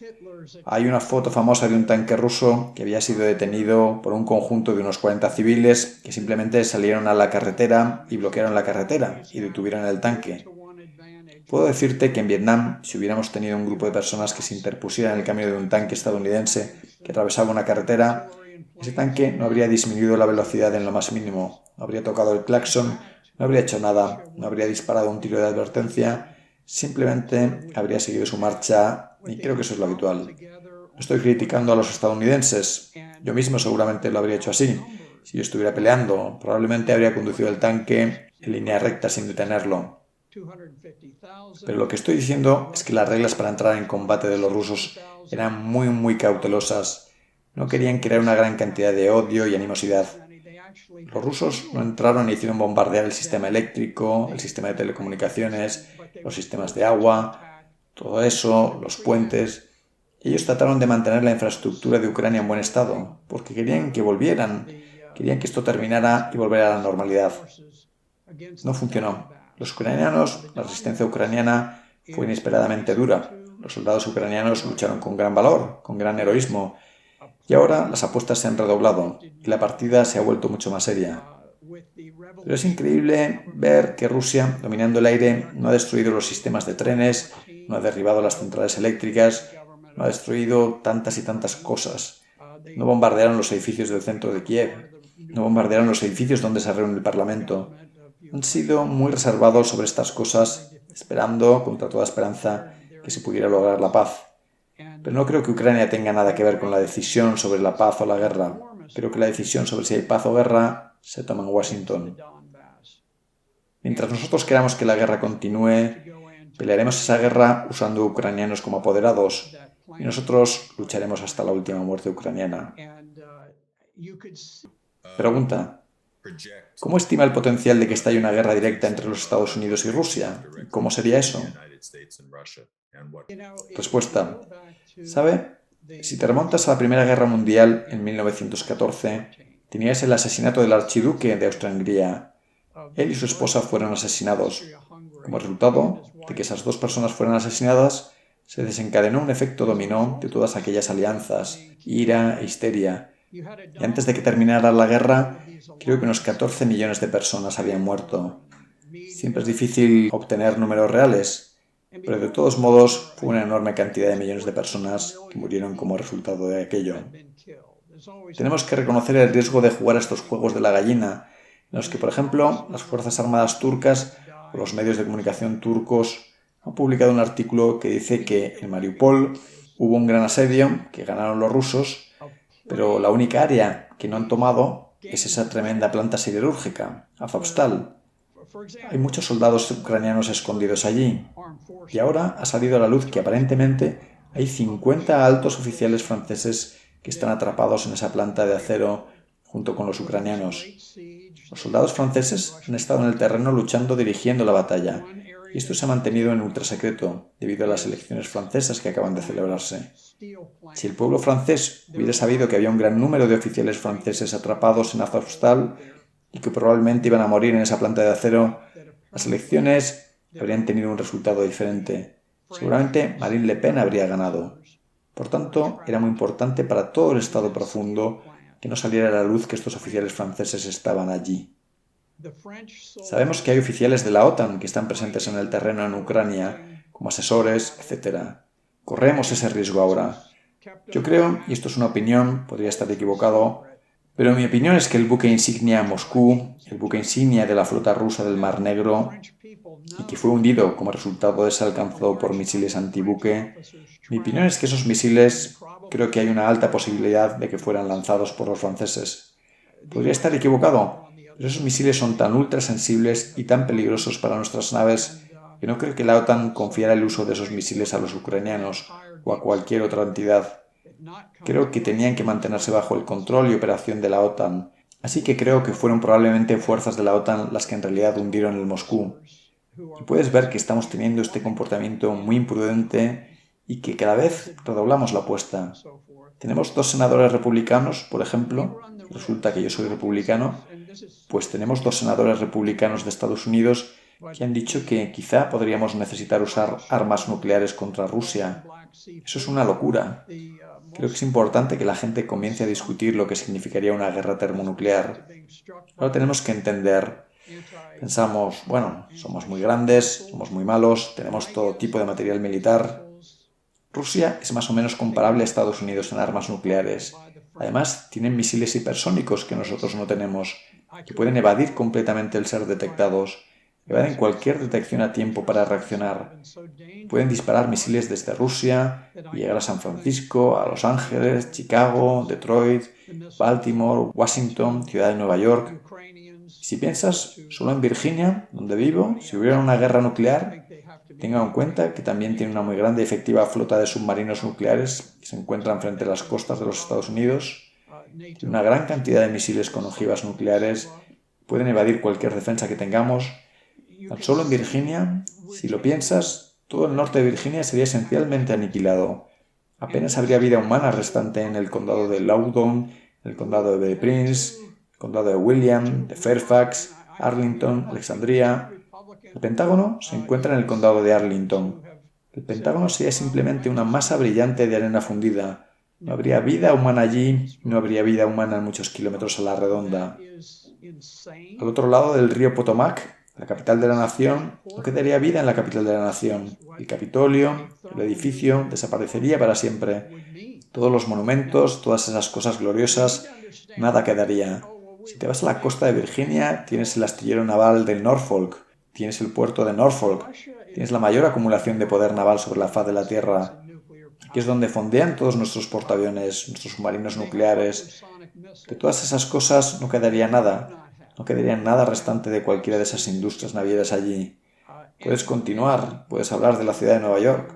Hay una foto famosa de un tanque ruso que había sido detenido por un conjunto de unos 40 civiles que simplemente salieron a la carretera y bloquearon la carretera y detuvieron el tanque. Puedo decirte que en Vietnam, si hubiéramos tenido un grupo de personas que se interpusieran en el camino de un tanque estadounidense que atravesaba una carretera, ese tanque no habría disminuido la velocidad en lo más mínimo, no habría tocado el claxon, no habría hecho nada, no habría disparado un tiro de advertencia, simplemente habría seguido su marcha y creo que eso es lo habitual. No estoy criticando a los estadounidenses, yo mismo seguramente lo habría hecho así. Si yo estuviera peleando, probablemente habría conducido el tanque en línea recta sin detenerlo. Pero lo que estoy diciendo es que las reglas para entrar en combate de los rusos eran muy cautelosas. No querían crear una gran cantidad de odio y animosidad. Los rusos no entraron e hicieron bombardear el sistema eléctrico, el sistema de telecomunicaciones, los sistemas de agua, todo eso, los puentes. Ellos trataron de mantener la infraestructura de Ucrania en buen estado, porque querían que volvieran, querían que esto terminara y volviera a la normalidad. No funcionó. Los ucranianos, la resistencia ucraniana fue inesperadamente dura. Los soldados ucranianos lucharon con gran valor, con gran heroísmo, y ahora las apuestas se han redoblado y la partida se ha vuelto mucho más seria. Pero es increíble ver que Rusia, dominando el aire, no ha destruido los sistemas de trenes, no ha derribado las centrales eléctricas, no ha destruido tantas y tantas cosas. No bombardearon los edificios del centro de Kiev, no bombardearon los edificios donde se reúne el Parlamento. Han sido muy reservados sobre estas cosas, esperando, contra toda esperanza, que se pudiera lograr la paz. Pero no creo que Ucrania tenga nada que ver con la decisión sobre la paz o la guerra. Creo que la decisión sobre si hay paz o guerra se toma en Washington. Mientras nosotros queramos que la guerra continúe, pelearemos esa guerra usando ucranianos como apoderados y nosotros lucharemos hasta la última muerte ucraniana. Pregunta: ¿cómo estima el potencial de que estalle una guerra directa entre los Estados Unidos y Rusia? ¿Cómo sería eso? Respuesta: ¿sabe? Si te remontas a la Primera Guerra Mundial en 1914, tenías el asesinato del archiduque de Austria-Hungría. Él y su esposa fueron asesinados. Como resultado de que esas dos personas fueran asesinadas, se desencadenó un efecto dominó de todas aquellas alianzas, ira e histeria. Y antes de que terminara la guerra, creo que unos 14 millones de personas habían muerto. Siempre es difícil obtener números reales, pero de todos modos fue una enorme cantidad de millones de personas que murieron como resultado de aquello. Tenemos que reconocer el riesgo de jugar a estos juegos de la gallina, en los que, por ejemplo, las Fuerzas Armadas turcas o los medios de comunicación turcos han publicado un artículo que dice que en Mariupol hubo un gran asedio, que ganaron los rusos, pero la única área que no han tomado es esa tremenda planta siderúrgica, Azovstal. Hay muchos soldados ucranianos escondidos allí. Y ahora ha salido a la luz que aparentemente hay 50 altos oficiales franceses que están atrapados en esa planta de acero junto con los ucranianos. Los soldados franceses han estado en el terreno luchando, dirigiendo la batalla, y esto se ha mantenido en ultrasecreto debido a las elecciones francesas que acaban de celebrarse. Si el pueblo francés hubiera sabido que había un gran número de oficiales franceses atrapados en Azovstal y que probablemente iban a morir en esa planta de acero, las elecciones habrían tenido un resultado diferente. Seguramente Marine Le Pen habría ganado. Por tanto, era muy importante para todo el Estado profundo que no saliera a la luz que estos oficiales franceses estaban allí. Sabemos que hay oficiales de la OTAN que están presentes en el terreno en Ucrania, como asesores, etc. Corremos ese riesgo ahora. Yo creo, y esto es una opinión, podría estar equivocado, pero mi opinión es que el buque insignia Moscú, el buque insignia de la flota rusa del Mar Negro, y que fue hundido como resultado de ser alcanzado por misiles antibuque, mi opinión es que esos misiles creo que hay una alta posibilidad de que fueran lanzados por los franceses. Podría estar equivocado, pero esos misiles son tan ultrasensibles y tan peligrosos para nuestras naves Yo no creo que la OTAN confiara el uso de esos misiles a los ucranianos o a cualquier otra entidad. Creo que tenían que mantenerse bajo el control y operación de la OTAN. Así que creo que fueron probablemente fuerzas de la OTAN las que en realidad hundieron el Moscú. Y puedes ver que estamos teniendo este comportamiento muy imprudente y que cada vez redoblamos la apuesta. Tenemos 2 senadores republicanos, por ejemplo, resulta que yo soy republicano, pues tenemos 2 senadores republicanos de Estados Unidos que han dicho que quizá podríamos necesitar usar armas nucleares contra Rusia. Eso es una locura. Creo que es importante que la gente comience a discutir lo que significaría una guerra termonuclear. Ahora tenemos que entender, pensamos, bueno, somos muy grandes, somos muy malos, tenemos todo tipo de material militar. Rusia es más o menos comparable a Estados Unidos en armas nucleares. Además, tienen misiles hipersónicos que nosotros no tenemos, que pueden evadir completamente el ser detectados. Evaden cualquier detección a tiempo para reaccionar. Pueden disparar misiles desde Rusia y llegar a San Francisco, a Los Ángeles, Chicago, Detroit, Baltimore, Washington, Ciudad de Nueva York. Si piensas solo en Virginia, donde vivo, si hubiera una guerra nuclear, tenga en cuenta que también tiene una muy grande y efectiva flota de submarinos nucleares que se encuentran frente a las costas de los Estados Unidos. Tiene una gran cantidad de misiles con ojivas nucleares, pueden evadir cualquier defensa que tengamos. Tan solo en Virginia, si lo piensas, todo el norte de Virginia sería esencialmente aniquilado. Apenas habría vida humana restante en el condado de Loudoun, el condado de Prince, el condado de William, de Fairfax, Arlington, Alexandria. El Pentágono se encuentra en el condado de Arlington. El Pentágono sería simplemente una masa brillante de arena fundida. No habría vida humana allí, no habría vida humana en muchos kilómetros a la redonda. Al otro lado del río Potomac, la capital de la nación, no quedaría vida en la capital de la nación. El Capitolio, el edificio, desaparecería para siempre. Todos los monumentos, todas esas cosas gloriosas, nada quedaría. Si te vas a la costa de Virginia, tienes el astillero naval de Norfolk, tienes el puerto de Norfolk, tienes la mayor acumulación de poder naval sobre la faz de la Tierra. Aquí es donde fondean todos nuestros portaaviones, nuestros submarinos nucleares. De todas esas cosas no quedaría nada. No quedaría nada restante de cualquiera de esas industrias navieras allí. Puedes continuar, puedes hablar de la ciudad de Nueva York.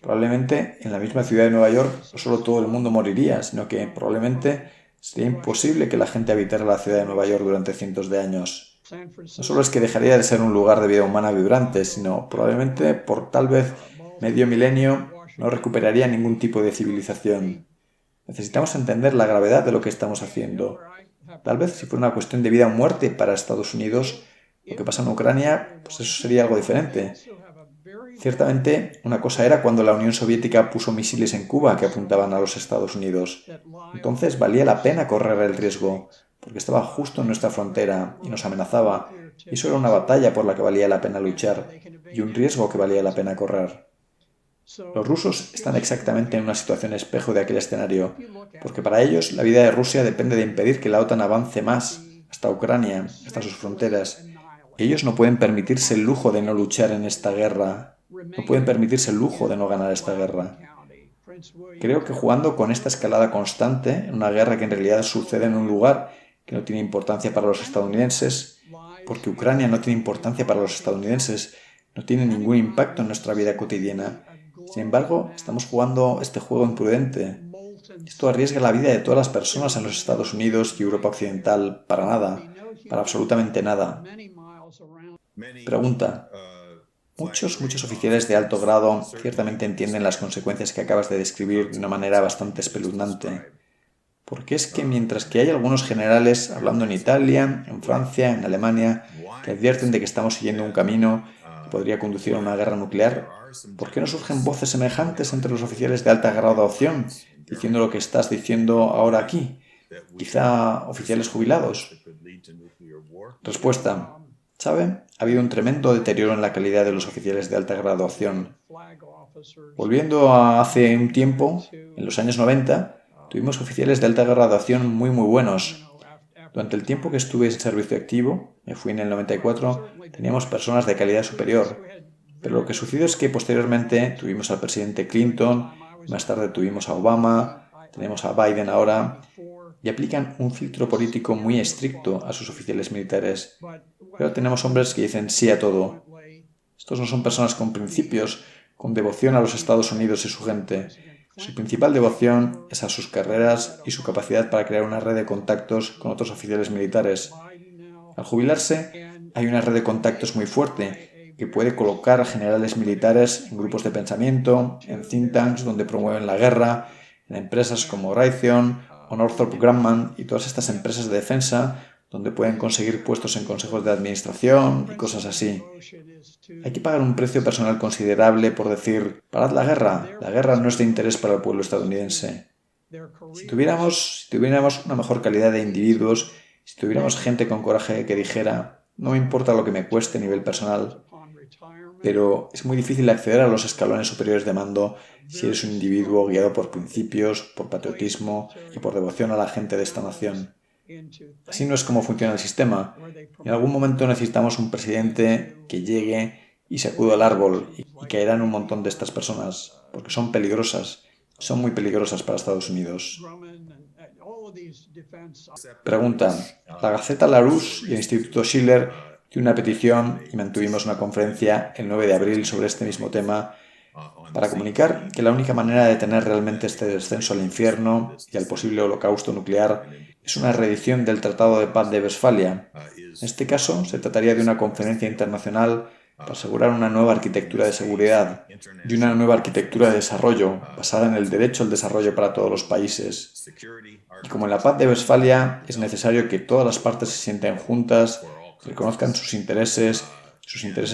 Probablemente en la misma ciudad de Nueva York no solo todo el mundo moriría, sino que probablemente sería imposible que la gente habitara la ciudad de Nueva York durante cientos de años. No solo es que dejaría de ser un lugar de vida humana vibrante, sino probablemente por tal vez medio milenio no recuperaría ningún tipo de civilización. Necesitamos entender la gravedad de lo que estamos haciendo. Tal vez si fuera una cuestión de vida o muerte para Estados Unidos, lo que pasa en Ucrania, pues eso sería algo diferente. Ciertamente, una cosa era cuando la Unión Soviética puso misiles en Cuba que apuntaban a los Estados Unidos. Entonces valía la pena correr el riesgo, porque estaba justo en nuestra frontera y nos amenazaba. Y eso era una batalla por la que valía la pena luchar y un riesgo que valía la pena correr. Los rusos están exactamente en una situación espejo de aquel escenario, porque para ellos la vida de Rusia depende de impedir que la OTAN avance más hasta Ucrania, hasta sus fronteras. Ellos no pueden permitirse el lujo de no luchar en esta guerra, no pueden permitirse el lujo de no ganar esta guerra. Creo que jugando con esta escalada constante, en una guerra que en realidad sucede en un lugar que no tiene importancia para los estadounidenses, porque Ucrania no tiene importancia para los estadounidenses, no tiene ningún impacto en nuestra vida cotidiana. Sin embargo, estamos jugando este juego imprudente. Esto arriesga la vida de todas las personas en los Estados Unidos y Europa Occidental para nada, para absolutamente nada. Pregunta. Muchos oficiales de alto grado ciertamente entienden las consecuencias que acabas de describir de una manera bastante espeluznante. Porque es que mientras que hay algunos generales hablando en Italia, en Francia, en Alemania, que advierten de que estamos siguiendo un camino que podría conducir a una guerra nuclear, ¿por qué no surgen voces semejantes entre los oficiales de alta graduación diciendo lo que estás diciendo ahora aquí? Quizá oficiales jubilados. Respuesta. ¿Sabe? Ha habido un tremendo deterioro en la calidad de los oficiales de alta graduación. Volviendo a hace un tiempo, en los años 90, tuvimos oficiales de alta graduación muy buenos. Durante el tiempo que estuve en servicio activo, me fui en el 94, teníamos personas de calidad superior. Pero lo que sucedió es que posteriormente tuvimos al presidente Clinton, más tarde tuvimos a Obama, tenemos a Biden ahora, y aplican un filtro político muy estricto a sus oficiales militares. Pero tenemos hombres que dicen sí a todo. Estos no son personas con principios, con devoción a los Estados Unidos y su gente. Su principal devoción es a sus carreras y su capacidad para crear una red de contactos con otros oficiales militares. Al jubilarse, hay una red de contactos muy fuerte que puede colocar a generales militares en grupos de pensamiento, en think tanks donde promueven la guerra, en empresas como Raytheon o Northrop Grumman y todas estas empresas de defensa donde pueden conseguir puestos en consejos de administración y cosas así. Hay que pagar un precio personal considerable por decir, parad la guerra no es de interés para el pueblo estadounidense. Si tuviéramos una mejor calidad de individuos, si tuviéramos gente con coraje que dijera, no me importa lo que me cueste a nivel personal, pero es muy difícil acceder a los escalones superiores de mando si eres un individuo guiado por principios, por patriotismo y por devoción a la gente de esta nación. Así no es como funciona el sistema. En algún momento necesitamos un presidente que llegue y sacuda el árbol y caerán un montón de estas personas, porque son peligrosas, son muy peligrosas para Estados Unidos. Pregunta. La Gaceta Larousse y el Instituto Schiller tienen una petición y mantuvimos una conferencia el 9 de abril sobre este mismo tema para comunicar que la única manera de detener realmente este descenso al infierno y al posible holocausto nuclear es una reedición del Tratado de Paz de Westfalia. En este caso, se trataría de una conferencia internacional para asegurar una nueva arquitectura de seguridad y una nueva arquitectura de desarrollo basada en el derecho al desarrollo para todos los países. Y como en la Paz de Westfalia es necesario que todas las partes se sienten juntas, reconozcan sus intereses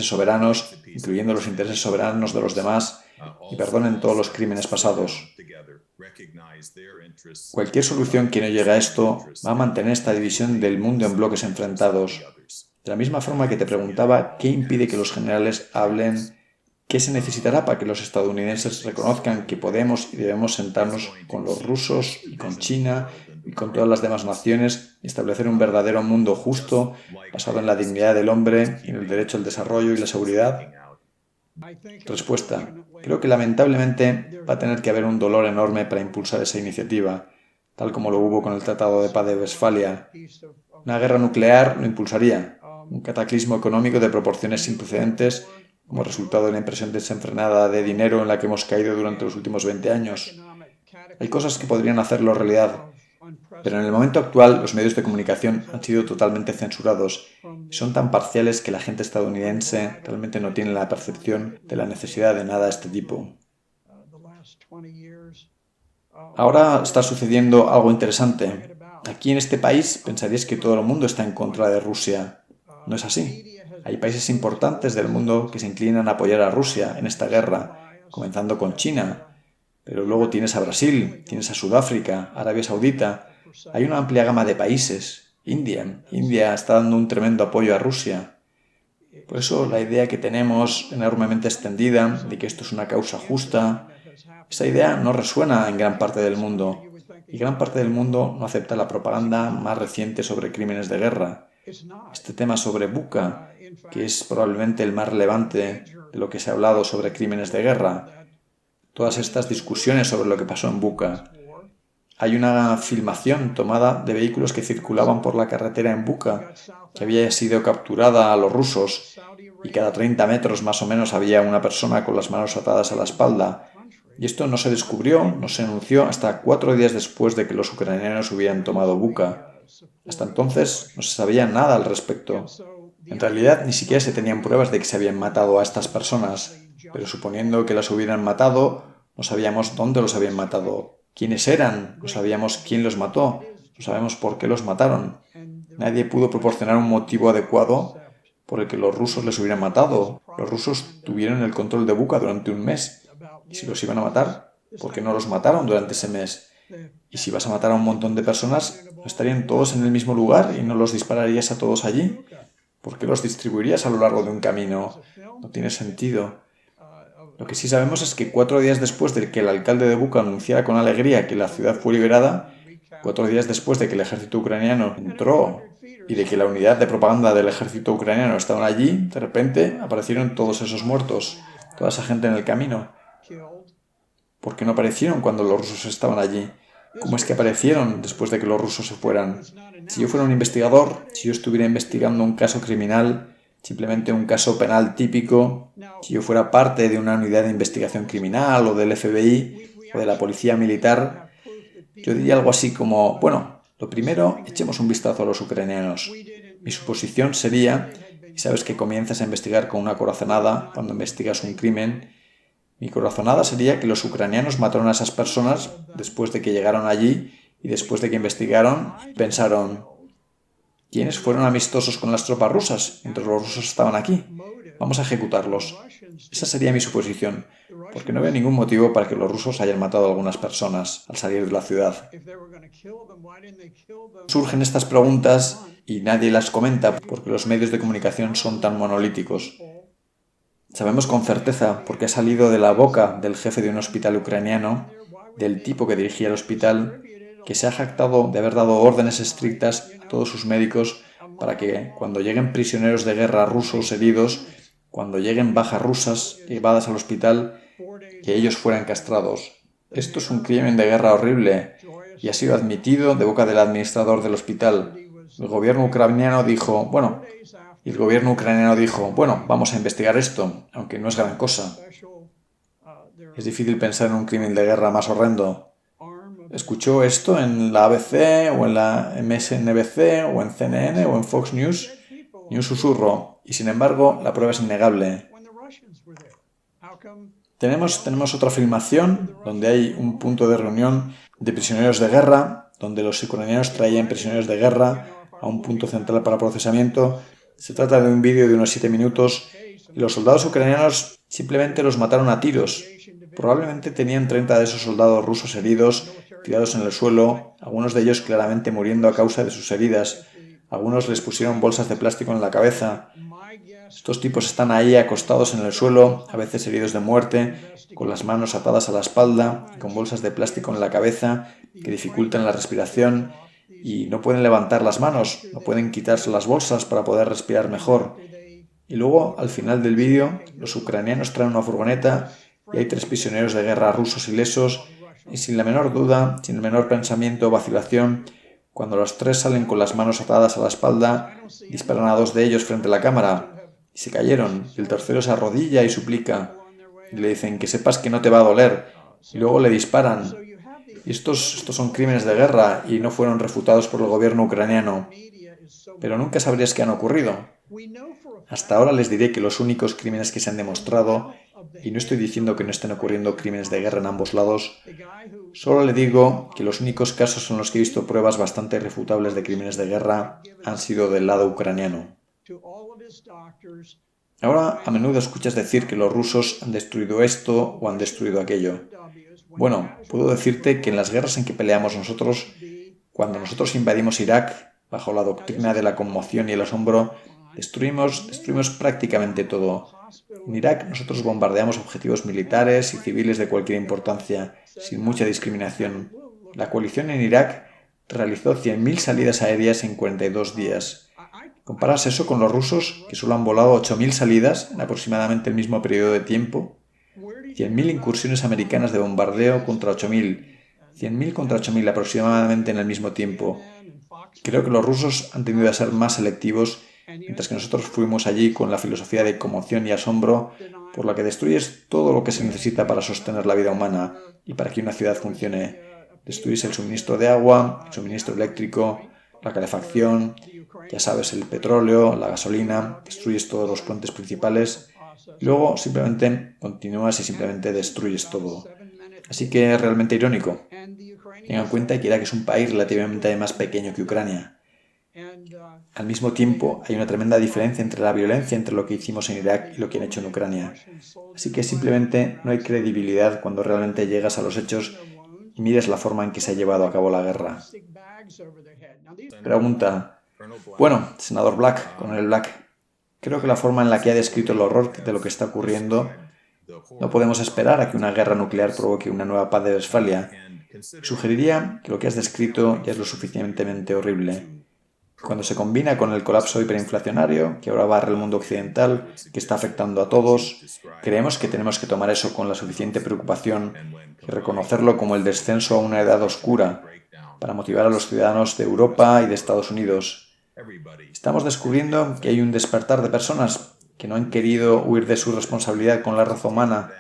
soberanos, incluyendo los intereses soberanos de los demás, y perdonen todos los crímenes pasados. Cualquier solución que no llegue a esto va a mantener esta división del mundo en bloques enfrentados. De la misma forma que te preguntaba qué impide que los generales hablen, qué se necesitará para que los estadounidenses reconozcan que podemos y debemos sentarnos con los rusos y con China y con todas las demás naciones y establecer un verdadero mundo justo basado en la dignidad del hombre y en el derecho al desarrollo y la seguridad. Respuesta. Creo que lamentablemente va a tener que haber un dolor enorme para impulsar esa iniciativa, tal como lo hubo con el Tratado de Paz de Westfalia. Una guerra nuclear lo impulsaría, un cataclismo económico de proporciones sin precedentes como resultado de la impresión desenfrenada de dinero en la que hemos caído durante los últimos 20 años. Hay cosas que podrían hacerlo realidad, pero en el momento actual los medios de comunicación han sido totalmente censurados y son tan parciales que la gente estadounidense realmente no tiene la percepción de la necesidad de nada de este tipo. Ahora está sucediendo algo interesante. Aquí en este país pensaríais que todo el mundo está en contra de Rusia. No es así. Hay países importantes del mundo que se inclinan a apoyar a Rusia en esta guerra, comenzando con China. Pero luego tienes a Brasil, tienes a Sudáfrica, Arabia Saudita. Hay una amplia gama de países. India está dando un tremendo apoyo a Rusia. Por eso la idea que tenemos enormemente extendida de que esto es una causa justa, esa idea no resuena en gran parte del mundo. Y gran parte del mundo no acepta la propaganda más reciente sobre crímenes de guerra. Este tema sobre Bucha, que es probablemente el más relevante de lo que se ha hablado sobre crímenes de guerra. Todas estas discusiones sobre lo que pasó en Bucha. Hay una filmación tomada de vehículos que circulaban por la carretera en Bucha, que había sido capturada a los rusos, y cada 30 metros más o menos había una persona con las manos atadas a la espalda. Y esto no se descubrió, no se anunció hasta 4 días después de que los ucranianos hubieran tomado Bucha. Hasta entonces no se sabía nada al respecto. En realidad ni siquiera se tenían pruebas de que se habían matado a estas personas, pero suponiendo que las hubieran matado, no sabíamos dónde los habían matado, quiénes eran, no sabíamos quién los mató, no sabemos por qué los mataron. Nadie pudo proporcionar un motivo adecuado por el que los rusos les hubieran matado. Los rusos tuvieron el control de Bucha durante un mes. Y si los iban a matar, ¿por qué no los mataron durante ese mes? Y si vas a matar a un montón de personas, ¿no estarían todos en el mismo lugar y no los dispararías a todos allí? ¿Por qué los distribuirías a lo largo de un camino? No tiene sentido. Lo que sí sabemos es que 4 días después de que el alcalde de Bucha anunciara con alegría que la ciudad fue liberada, 4 días después de que el ejército ucraniano entró y de que la unidad de propaganda del ejército ucraniano estaban allí, de repente aparecieron todos esos muertos, toda esa gente en el camino. ¿Por qué no aparecieron cuando los rusos estaban allí? ¿Cómo es que aparecieron después de que los rusos se fueran? Si yo fuera un investigador, si yo estuviera investigando un caso criminal, simplemente un caso penal típico. Si yo fuera parte de una unidad de investigación criminal o del FBI o de la policía militar, yo diría algo así como, bueno, lo primero, echemos un vistazo a los ucranianos. Mi suposición sería, y sabes que comienzas a investigar con una corazonada cuando investigas un crimen, mi corazonada sería que los ucranianos mataron a esas personas después de que llegaron allí y después de que investigaron, pensaron, ¿quiénes fueron amistosos con las tropas rusas mientras los rusos estaban aquí? Vamos a ejecutarlos. Esa sería mi suposición, porque no veo ningún motivo para que los rusos hayan matado a algunas personas al salir de la ciudad. Surgen estas preguntas y nadie las comenta porque los medios de comunicación son tan monolíticos. Sabemos con certeza, porque ha salido de la boca del jefe de un hospital ucraniano, del tipo que dirigía el hospital, que se ha jactado de haber dado órdenes estrictas a todos sus médicos para que cuando lleguen prisioneros de guerra rusos heridos, cuando lleguen bajas rusas llevadas al hospital, que ellos fueran castrados. Esto es un crimen de guerra horrible y ha sido admitido de boca del administrador del hospital. El gobierno ucraniano dijo, bueno, vamos a investigar esto, aunque no es gran cosa. Es difícil pensar en un crimen de guerra más horrendo. ¿Escuchó esto en la ABC o en la MSNBC o en CNN o en Fox News? Ni un susurro, y sin embargo la prueba es innegable. Tenemos otra filmación donde hay un punto de reunión de prisioneros de guerra, donde los ucranianos traían prisioneros de guerra a un punto central para procesamiento. Se trata de un vídeo de unos 7 minutos y los soldados ucranianos simplemente los mataron a tiros. Probablemente tenían 30 de esos soldados rusos heridos, tirados en el suelo, algunos de ellos claramente muriendo a causa de sus heridas. Algunos les pusieron bolsas de plástico en la cabeza. Estos tipos están ahí acostados en el suelo, a veces heridos de muerte, con las manos atadas a la espalda, con bolsas de plástico en la cabeza que dificultan la respiración y no pueden levantar las manos, no pueden quitarse las bolsas para poder respirar mejor. Y luego, al final del vídeo, los ucranianos traen una furgoneta y hay 3 prisioneros de guerra rusos ilesos y sin la menor duda, sin el menor pensamiento o vacilación, cuando los 3 salen con las manos atadas a la espalda, disparan a 2 de ellos frente a la cámara y se cayeron, y el tercero se arrodilla y suplica, y le dicen que sepas que no te va a doler, y luego le disparan. Y estos son crímenes de guerra y no fueron refutados por el gobierno ucraniano. Pero nunca sabrías qué han ocurrido. Hasta ahora les diré que los únicos crímenes que se han demostrado, y no estoy diciendo que no estén ocurriendo crímenes de guerra en ambos lados, solo le digo que los únicos casos en los que he visto pruebas bastante irrefutables de crímenes de guerra han sido del lado ucraniano. Ahora a menudo escuchas decir que los rusos han destruido esto o han destruido aquello. Bueno, puedo decirte que en las guerras en que peleamos nosotros, cuando nosotros invadimos Irak, bajo la doctrina de la conmoción y el asombro, destruimos prácticamente todo. En Irak nosotros bombardeamos objetivos militares y civiles de cualquier importancia, sin mucha discriminación. La coalición en Irak realizó 100.000 salidas aéreas en 42 días. ¿Comparas eso con los rusos, que solo han volado 8.000 salidas en aproximadamente el mismo periodo de tiempo? 100.000 incursiones americanas de bombardeo contra 8.000. 100.000 contra 8.000 aproximadamente en el mismo tiempo. Creo que los rusos han tendido a ser más selectivos, mientras que nosotros fuimos allí con la filosofía de conmoción y asombro, por la que destruyes todo lo que se necesita para sostener la vida humana y para que una ciudad funcione. Destruyes el suministro de agua, el suministro eléctrico, la calefacción, ya sabes, el petróleo, la gasolina, destruyes todos los puentes principales y luego simplemente continúas y simplemente destruyes todo. Así que es realmente irónico. Tengan en cuenta que Irak es un país relativamente más pequeño que Ucrania. Al mismo tiempo, hay una tremenda diferencia entre la violencia entre lo que hicimos en Irak y lo que han hecho en Ucrania. Así que simplemente no hay credibilidad cuando realmente llegas a los hechos y mires la forma en que se ha llevado a cabo la guerra. Pregunta. Bueno, senador Black, coronel Black, creo que la forma en la que ha descrito el horror de lo que está ocurriendo, no podemos esperar a que una guerra nuclear provoque una nueva paz de Westfalia. Sugeriría que lo que has descrito ya es lo suficientemente horrible. Cuando se combina con el colapso hiperinflacionario que ahora barre el mundo occidental, que está afectando a todos, creemos que tenemos que tomar eso con la suficiente preocupación y reconocerlo como el descenso a una edad oscura para motivar a los ciudadanos de Europa y de Estados Unidos. Estamos descubriendo que hay un despertar de personas que no han querido huir de su responsabilidad con la raza humana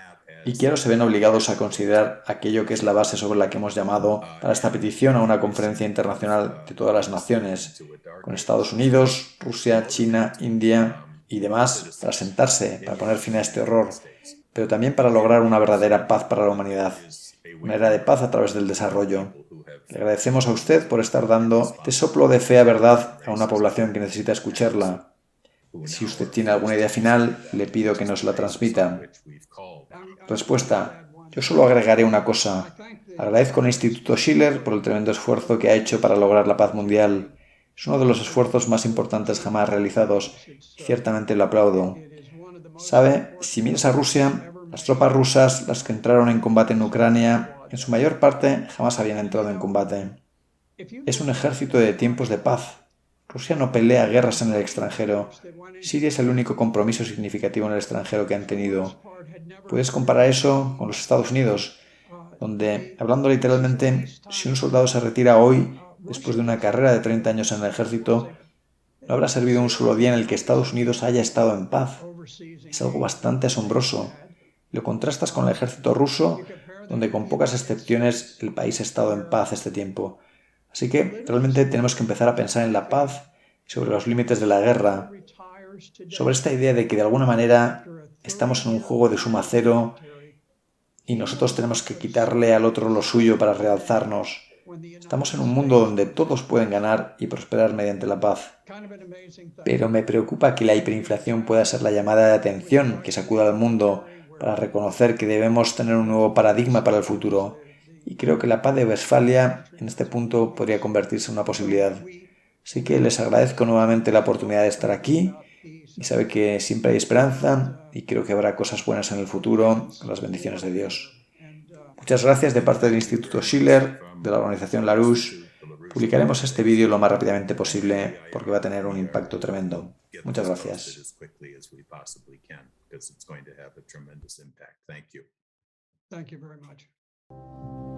y que ahora se ven obligados a considerar aquello que es la base sobre la que hemos llamado para esta petición a una conferencia internacional de todas las naciones, con Estados Unidos, Rusia, China, India y demás, para sentarse, para poner fin a este horror, pero también para lograr una verdadera paz para la humanidad, una era de paz a través del desarrollo. Le agradecemos a usted por estar dando este soplo de fe a verdad a una población que necesita escucharla. Si usted tiene alguna idea final, le pido que nos la transmita. Respuesta. Yo solo agregaré una cosa. Agradezco al Instituto Schiller por el tremendo esfuerzo que ha hecho para lograr la paz mundial. Es uno de los esfuerzos más importantes jamás realizados y ciertamente lo aplaudo. ¿Sabe? Si miras a Rusia, las tropas rusas, las que entraron en combate en Ucrania, en su mayor parte jamás habían entrado en combate. Es un ejército de tiempos de paz. Rusia no pelea guerras en el extranjero. Siria es el único compromiso significativo en el extranjero que han tenido. Puedes comparar eso con los Estados Unidos, donde, hablando literalmente, si un soldado se retira hoy, después de una carrera de 30 años en el ejército, no habrá servido un solo día en el que Estados Unidos haya estado en paz. Es algo bastante asombroso. Lo contrastas con el ejército ruso, donde con pocas excepciones el país ha estado en paz este tiempo. Así que realmente tenemos que empezar a pensar en la paz y sobre los límites de la guerra, sobre esta idea de que de alguna manera estamos en un juego de suma cero y nosotros tenemos que quitarle al otro lo suyo para realzarnos. Estamos en un mundo donde todos pueden ganar y prosperar mediante la paz. Pero me preocupa que la hiperinflación pueda ser la llamada de atención que sacuda al mundo para reconocer que debemos tener un nuevo paradigma para el futuro. Y creo que la paz de Westfalia en este punto podría convertirse en una posibilidad. Así que les agradezco nuevamente la oportunidad de estar aquí y sabe que siempre hay esperanza y creo que habrá cosas buenas en el futuro con las bendiciones de Dios. Muchas gracias de parte del Instituto Schiller, de la organización Larouche. Publicaremos este vídeo lo más rápidamente posible porque va a tener un impacto tremendo. Muchas gracias. Thank you very much.